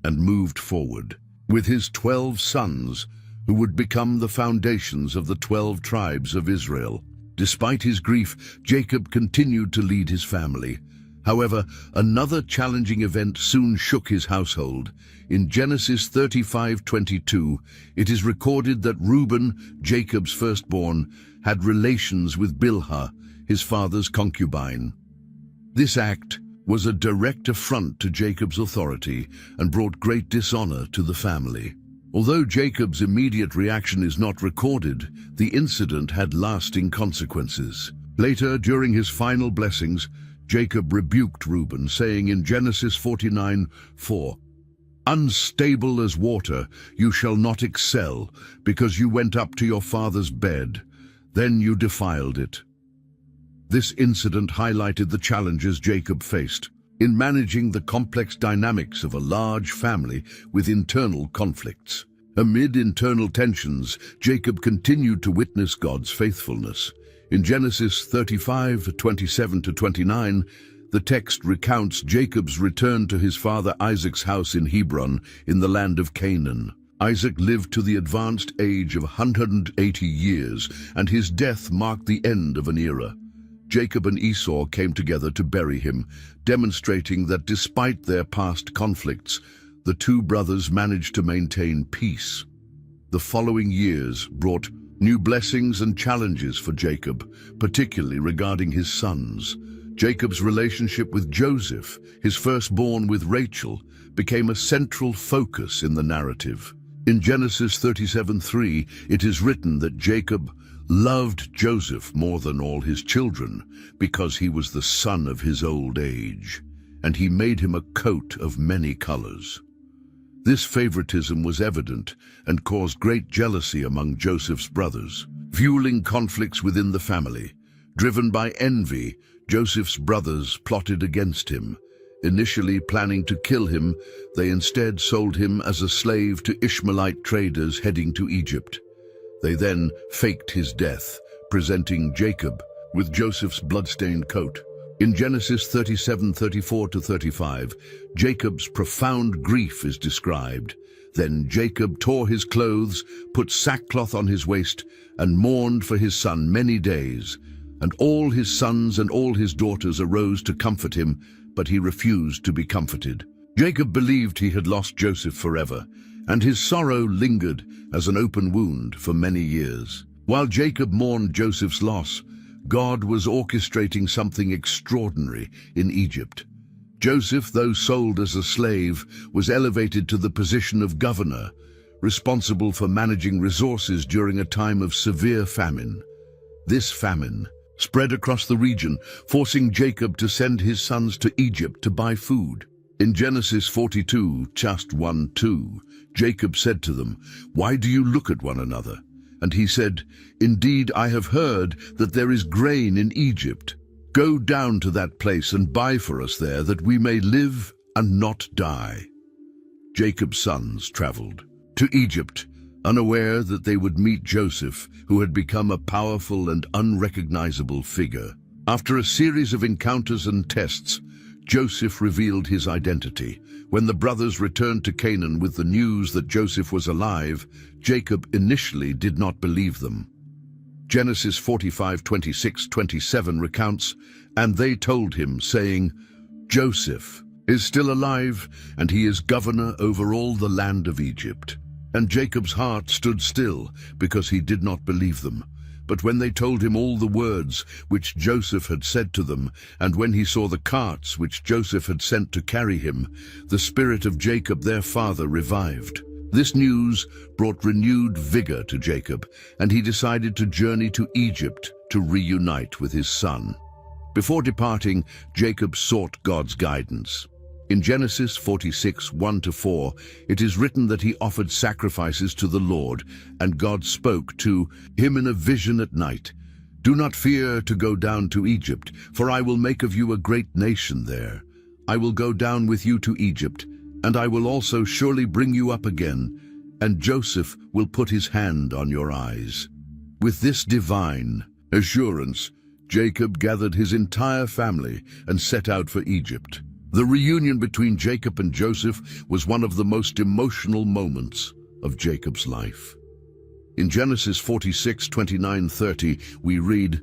and moved forward with his 12 sons, who would become the foundations of the 12 tribes of Israel. Despite his grief, Jacob continued to lead his family. However, another challenging event soon shook his household. In Genesis 35:22, it is recorded that Reuben, Jacob's firstborn, had relations with Bilhah, his father's concubine. This act was a direct affront to Jacob's authority and brought great dishonor to the family. Although Jacob's immediate reaction is not recorded, the incident had lasting consequences. Later, during his final blessings, Jacob rebuked Reuben, saying in Genesis 49:4, "Unstable as water, you shall not excel, because you went up to your father's bed, then you defiled it." This incident highlighted the challenges Jacob faced in managing the complex dynamics of a large family with internal conflicts. Amid internal tensions, Jacob continued to witness God's faithfulness. In Genesis 35:27-29, the text recounts Jacob's return to his father Isaac's house in Hebron in the land of Canaan. Isaac lived to the advanced age of 180 years, and his death marked the end of an era. Jacob and Esau came together to bury him, demonstrating that despite their past conflicts, the two brothers managed to maintain peace. The following years brought new blessings and challenges for Jacob, particularly regarding his sons. Jacob's relationship with Joseph, his firstborn with Rachel, became a central focus in the narrative. In Genesis 37:3, it is written that Jacob loved Joseph more than all his children, because he was the son of his old age, and he made him a coat of many colors. This favoritism was evident and caused great jealousy among Joseph's brothers, fueling conflicts within the family. Driven by envy, Joseph's brothers plotted against him. Initially planning to kill him, they instead sold him as a slave to Ishmaelite traders heading to Egypt. They then faked his death, presenting Jacob with Joseph's bloodstained coat. In Genesis 37:34-35, Jacob's profound grief is described. Then Jacob tore his clothes, put sackcloth on his waist, and mourned for his son many days. And all his sons and all his daughters arose to comfort him, but he refused to be comforted. Jacob believed he had lost Joseph forever, and his sorrow lingered as an open wound for many years. While Jacob mourned Joseph's loss, God was orchestrating something extraordinary in Egypt. Joseph, though sold as a slave, was elevated to the position of governor, responsible for managing resources during a time of severe famine. This famine spread across the region, forcing Jacob to send his sons to Egypt to buy food. In Genesis 42:1-2, Jacob said to them, "Why do you look at one another? And he said, "Indeed, I have heard that there is grain in Egypt. Go down to that place and buy for us there, that we may live and not die." Jacob's sons traveled to Egypt, unaware that they would meet Joseph, who had become a powerful and unrecognizable figure. After a series of encounters and tests, Joseph revealed his identity. When the brothers returned to Canaan with the news that Joseph was alive, Jacob initially did not believe them. Genesis 45:26-27 recounts, "And they told him, saying, 'Joseph is still alive, and he is governor over all the land of Egypt.' And Jacob's heart stood still, because he did not believe them. But when they told him all the words which Joseph had said to them, and when he saw the carts which Joseph had sent to carry him, the spirit of Jacob their father revived. This news brought renewed vigor to Jacob, and he decided to journey to Egypt to reunite with his son. Before departing, Jacob sought God's guidance. In Genesis 46:1-4, it is written that he offered sacrifices to the Lord, and God spoke to him in a vision at night. "Do not fear to go down to Egypt, for I will make of you a great nation there. I will go down with you to Egypt, and I will also surely bring you up again, and Joseph will put his hand on your eyes." With this divine assurance, Jacob gathered his entire family and set out for Egypt. The reunion between Jacob and Joseph was one of the most emotional moments of Jacob's life. In Genesis 46:29-30, we read,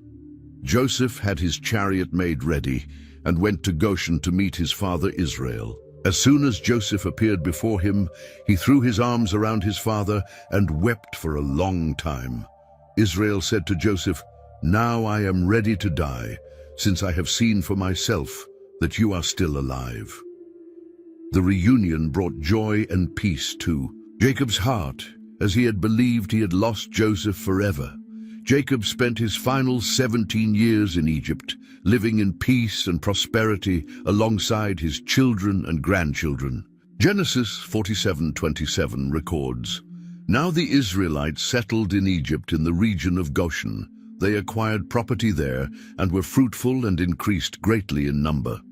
"Joseph had his chariot made ready and went to Goshen to meet his father Israel. As soon as Joseph appeared before him, he threw his arms around his father and wept for a long time. Israel said to Joseph, 'Now I am ready to die, since I have seen for myself that you are still alive.'" The reunion brought joy and peace to Jacob's heart, as he had believed he had lost Joseph forever. Jacob spent his final 17 years in Egypt, living in peace and prosperity alongside his children and grandchildren. Genesis 47:27 records, "Now the Israelites settled in Egypt in the region of Goshen. They acquired property there and were fruitful and increased greatly in number."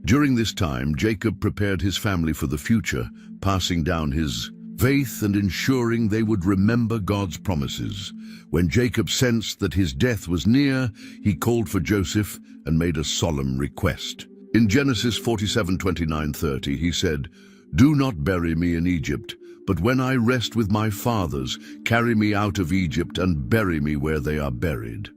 During this time, Jacob prepared his family for the future, passing down his faith and ensuring they would remember God's promises. When Jacob sensed that his death was near, he called for Joseph and made a solemn request. In Genesis 47:29-30, he said, "Do not bury me in Egypt, but when I rest with my fathers, carry me out of Egypt and bury me where they are buried."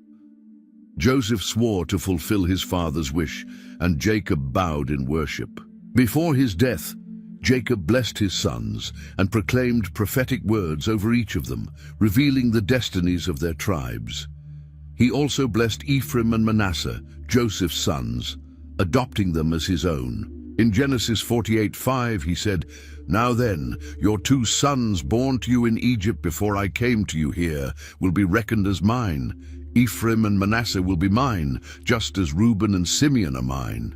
Joseph swore to fulfill his father's wish, and Jacob bowed in worship. Before his death, Jacob blessed his sons and proclaimed prophetic words over each of them, revealing the destinies of their tribes. He also blessed Ephraim and Manasseh, Joseph's sons, adopting them as his own. In Genesis 48:5, he said, "Now then, your 2 sons born to you in Egypt before I came to you here will be reckoned as mine. Ephraim and Manasseh will be mine, just as Reuben and Simeon are mine."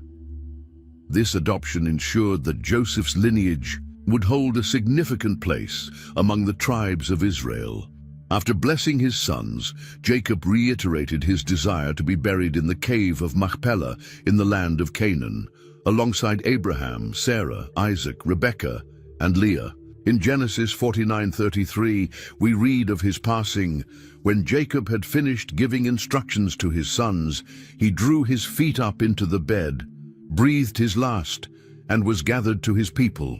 This adoption ensured that Joseph's lineage would hold a significant place among the tribes of Israel. After blessing his sons, Jacob reiterated his desire to be buried in the cave of Machpelah in the land of Canaan, alongside Abraham, Sarah, Isaac, Rebekah, and Leah. In Genesis 49:33, we read of his passing. When Jacob had finished giving instructions to his sons, he drew his feet up into the bed, breathed his last, and was gathered to his people.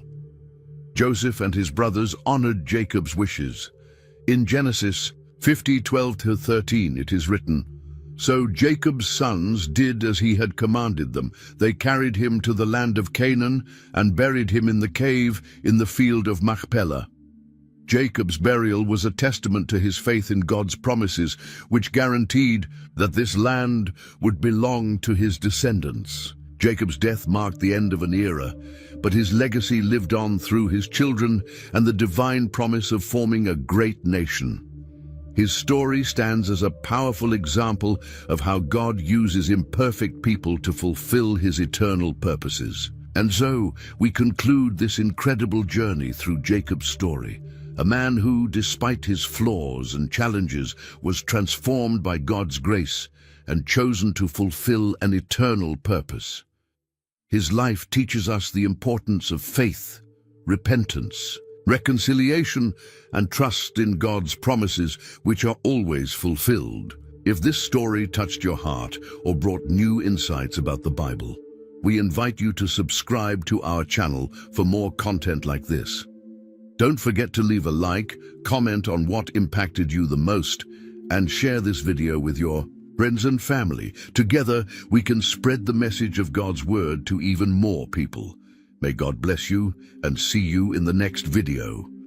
Joseph and his brothers honored Jacob's wishes. In Genesis 50:12-13, it is written, "So Jacob's sons did as he had commanded them. They carried him to the land of Canaan and buried him in the cave in the field of Machpelah." Jacob's burial was a testament to his faith in God's promises, which guaranteed that this land would belong to his descendants. Jacob's death marked the end of an era, but his legacy lived on through his children and the divine promise of forming a great nation. His story stands as a powerful example of how God uses imperfect people to fulfill his eternal purposes. And so, we conclude this incredible journey through Jacob's story, A man who, despite his flaws and challenges, was transformed by God's grace and chosen to fulfill an eternal purpose. His life teaches us the importance of faith, repentance, reconciliation, and trust in God's promises, which are always fulfilled. If this story touched your heart or brought new insights about the Bible, we invite you to subscribe to our channel for more content like this. Don't forget to leave a like, comment on what impacted you the most, and share this video with your friends and family. Together, we can spread the message of God's Word to even more people. May God bless you, and see you in the next video.